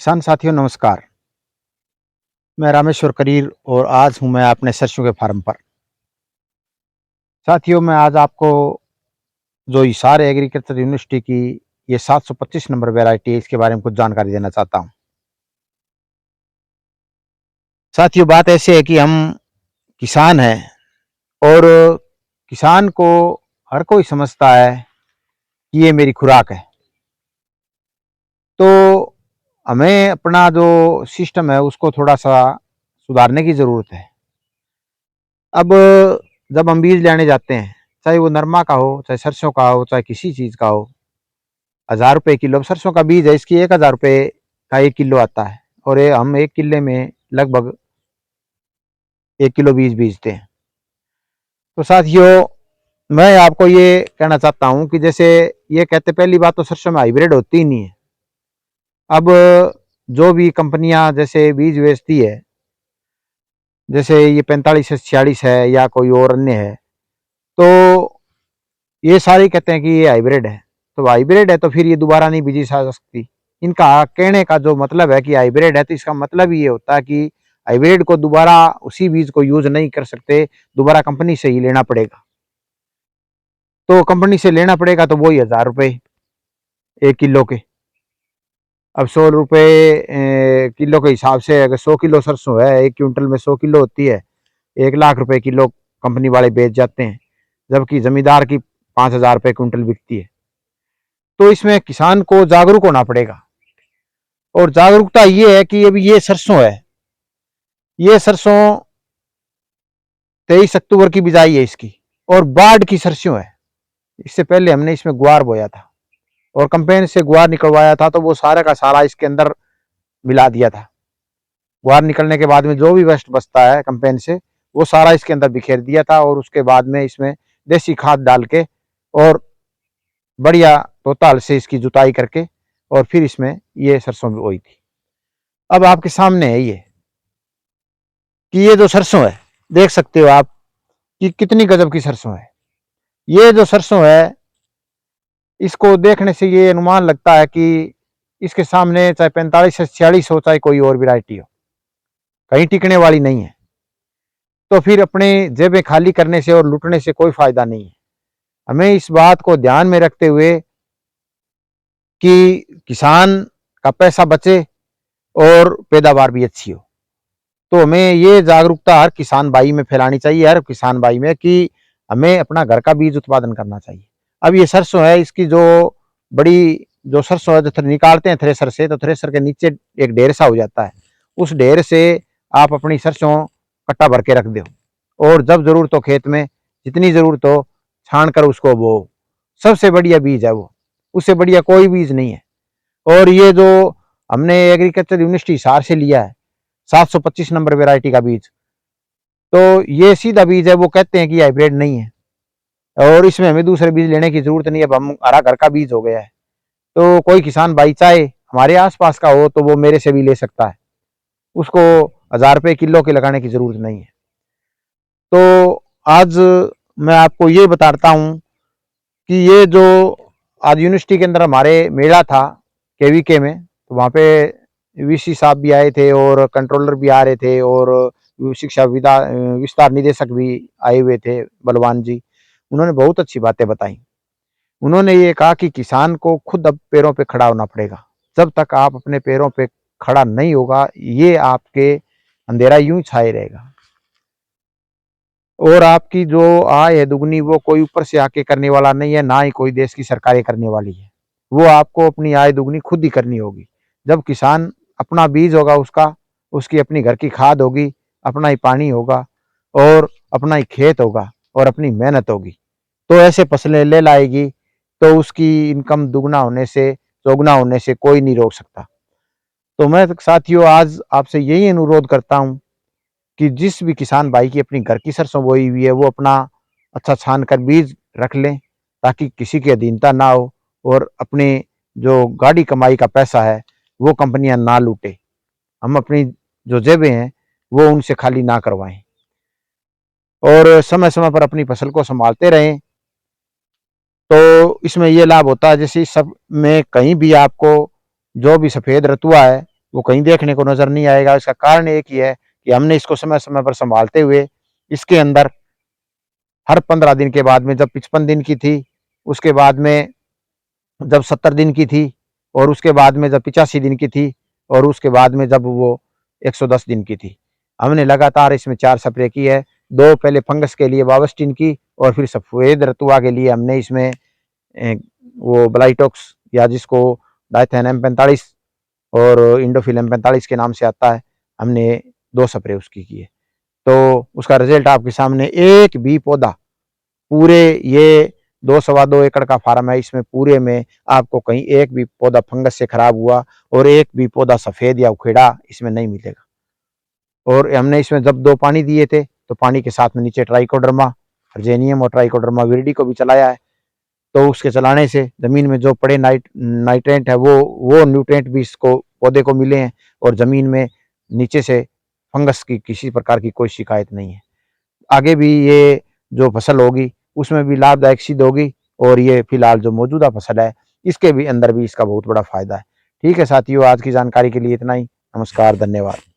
किसान साथियों नमस्कार। मैं रामेश्वर करीर और आज हूँ मैं अपने सरसों के फार्म पर। साथियों मैं आज आपको जो हिसार एग्रीकल्चर यूनिवर्सिटी की ये 725 नंबर वैरायटी है इसके बारे में कुछ जानकारी देना चाहता हूँ। साथियों बात ऐसे है कि हम किसान हैं और किसान को हर कोई समझता है कि ये मेरी खुराक है। तो हमें अपना जो सिस्टम है उसको थोड़ा सा सुधारने की ज़रूरत है। अब जब हम बीज लेने जाते हैं, चाहे वो नरमा का हो, चाहे सरसों का हो, चाहे किसी चीज़ का हो, 1000 रुपये किलो। अब सरसों का बीज है, इसकी 1000 रुपये का 1 किलो आता है और ये हम 1 किले में लगभग 1 किलो बीज बीजते हैं। तो साथियों मैं आपको ये कहना चाहता हूँ कि जैसे ये कहते, पहली बात तो सरसों में हाइब्रिड होती ही नहीं है। अब जो भी कंपनियां जैसे बीज बेचती है, जैसे ये 4546 है या कोई और अन्य है, तो ये सारे कहते हैं कि ये हाइब्रिड है। तो हाइब्रिड है तो फिर ये दोबारा नहीं बीजी जा सकती। इनका कहने का जो मतलब है कि हाइब्रिड है, तो इसका मतलब ये होता है कि हाइब्रिड को दोबारा उसी बीज को यूज नहीं कर सकते, दोबारा कंपनी से ही लेना पड़ेगा। तो कंपनी से लेना पड़ेगा तो वही 1000 रुपये 1 किलो के। अब 100 रुपये किलो के हिसाब से अगर 100 किलो सरसों है, 1 क्विंटल में 100 किलो होती है, 1 लाख रुपए किलो कंपनी वाले बेच जाते हैं, जबकि जमींदार की 5000 रुपये क्विंटल बिकती है। तो इसमें किसान को जागरूक होना पड़ेगा और जागरूकता ये है कि अभी ये सरसों है, ये सरसों 23 अक्टूबर की बिजाई है इसकी और बाढ़ की सरसों है। इससे पहले हमने इसमें गुआर बोया था और कंपेन से गुआर निकलवाया था, तो वो सारा का सारा इसके अंदर मिला दिया था। गुआर निकलने के बाद में जो भी वेस्ट बचता है कंपेन से, वो सारा इसके अंदर बिखेर दिया था और उसके बाद में इसमें देसी खाद डाल के और बढ़िया तोताल से इसकी जुताई करके और फिर इसमें ये सरसों बोई थी। अब आपके सामने है ये कि ये जो सरसों है, देख सकते हो आप कि कितनी गजब की सरसों है। ये जो सरसों है, इसको देखने से ये अनुमान लगता है कि इसके सामने चाहे 45 से 46 हो, चाहे कोई और वैरायटी हो, कहीं टिकने वाली नहीं है। तो फिर अपने जेबें खाली करने से और लूटने से कोई फायदा नहीं है। हमें इस बात को ध्यान में रखते हुए कि किसान का पैसा बचे और पैदावार भी अच्छी हो, तो हमें ये जागरूकता हर किसान भाई में फैलानी चाहिए, हर किसान भाई में, कि हमें अपना घर का बीज उत्पादन करना चाहिए। अब ये सरसों है, इसकी जो बड़ी जो सरसों है, जो निकालते हैं थ्रेसर से, तो थ्रेसर के नीचे एक ढेर सा हो जाता है। उस ढेर से आप अपनी सरसों कट्टा भर के रख दो और जब जरूरत हो खेत में, जितनी जरूरत हो छान कर उसको बो। सबसे बढ़िया बीज है वो, उससे बढ़िया कोई बीज नहीं है। और ये जो हमने एग्रीकल्चर यूनिवर्सिटी हिसार से लिया है 725 नंबर वैरायटी का बीज, तो ये सीधा बीज है। वो कहते हैं कि हाइब्रिड नहीं है और इसमें हमें दूसरे बीज लेने की जरूरत नहीं है, अब हम हरा घर का बीज हो गया है। तो कोई किसान भाई चाहे हमारे आसपास का हो तो वो मेरे से भी ले सकता है, उसको 1000 रुपये किलो के लगाने की जरूरत नहीं है। तो आज मैं आपको ये बताता हूँ कि ये जो आज यूनिवर्सिटी के अंदर हमारे मेला था केवीके में, तो वहाँ पे वीसी साहब भी आए थे और कंट्रोलर भी आ रहे थे और शिक्षा विस्तार निदेशक भी आए हुए थे, बलवान जी। उन्होंने बहुत अच्छी बातें बताई। उन्होंने ये कहा कि किसान को खुद अब पैरों पे खड़ा होना पड़ेगा। जब तक आप अपने पैरों पे खड़ा नहीं होगा, ये आपके अंधेरा यूं छाए रहेगा और आपकी जो आय है दुगनी, वो कोई ऊपर से आके करने वाला नहीं है, ना ही कोई देश की सरकारें करने वाली है। वो आपको अपनी आय दुगनी खुद ही करनी होगी। जब किसान अपना बीज होगा उसका, उसकी अपनी घर की खाद होगी, अपना ही पानी होगा और अपना ही खेत होगा और अपनी मेहनत होगी, तो ऐसे फसलें ले लाएगी, तो उसकी इनकम दुगना होने से चौगुना होने से कोई नहीं रोक सकता। तो मैं साथियों आज आपसे यही अनुरोध करता हूँ कि जिस भी किसान भाई की अपनी घर की सरसों बोई हुई है, वो अपना अच्छा छान कर बीज रख लें, ताकि किसी की अधीनता ना हो और अपने जो गाड़ी कमाई का पैसा है वो कंपनियां ना लूटे। हम अपनी जो जेबें हैं वो उनसे खाली ना करवाएं और समय समय पर अपनी फसल को संभालते रहें। तो इसमें ये लाभ होता है, जैसे सब में कहीं भी आपको जो भी सफेद रतुआ है वो कहीं देखने को नजर नहीं आएगा। इसका कारण एक ही है कि हमने इसको समय समय पर संभालते हुए इसके अंदर हर 15 दिन के बाद में, जब 55 दिन की थी, उसके बाद में जब 70 दिन की थी, और उसके बाद में जब 85 दिन की थी, और उसके बाद में जब वो 110 दिन की थी, हमने लगातार इसमें 4 स्प्रे की है। 2 पहले फंगस के लिए वावस्टिन की, और फिर सफेद रतुआ के लिए हमने इसमें वो ब्लाइटॉक्स, या जिसको डाइथेन M45 और इंडोफिल M45 के नाम से आता है, हमने 2 स्प्रे उसकी किए। तो उसका रिजल्ट आपके सामने, एक भी पौधा, पूरे ये 2-2.25 एकड़ का फार्म है, इसमें पूरे में आपको कहीं एक भी पौधा फंगस से खराब हुआ और एक भी पौधा सफेद या उखेड़ा इसमें नहीं मिलेगा। और हमने इसमें जब 2 पानी दिए थे, तो पानी के साथ में नीचे ट्राइकोडर्मा वर्जेनियम और ट्राइकोडर्मा विरिडी को भी चलाया है। तो उसके चलाने से जमीन में जो पड़े नाइट्रेंट है, वो न्यूट्रेंट भी इसको पौधे को मिले हैं, और जमीन में नीचे से फंगस की किसी प्रकार की कोई शिकायत नहीं है। आगे भी ये जो फसल होगी उसमें भी लाभदायक सिद्ध होगी, और ये फिलहाल जो मौजूदा फसल है इसके भी अंदर भी इसका बहुत बड़ा फायदा है। ठीक है साथियों, आज की जानकारी के लिए इतना ही। नमस्कार, धन्यवाद।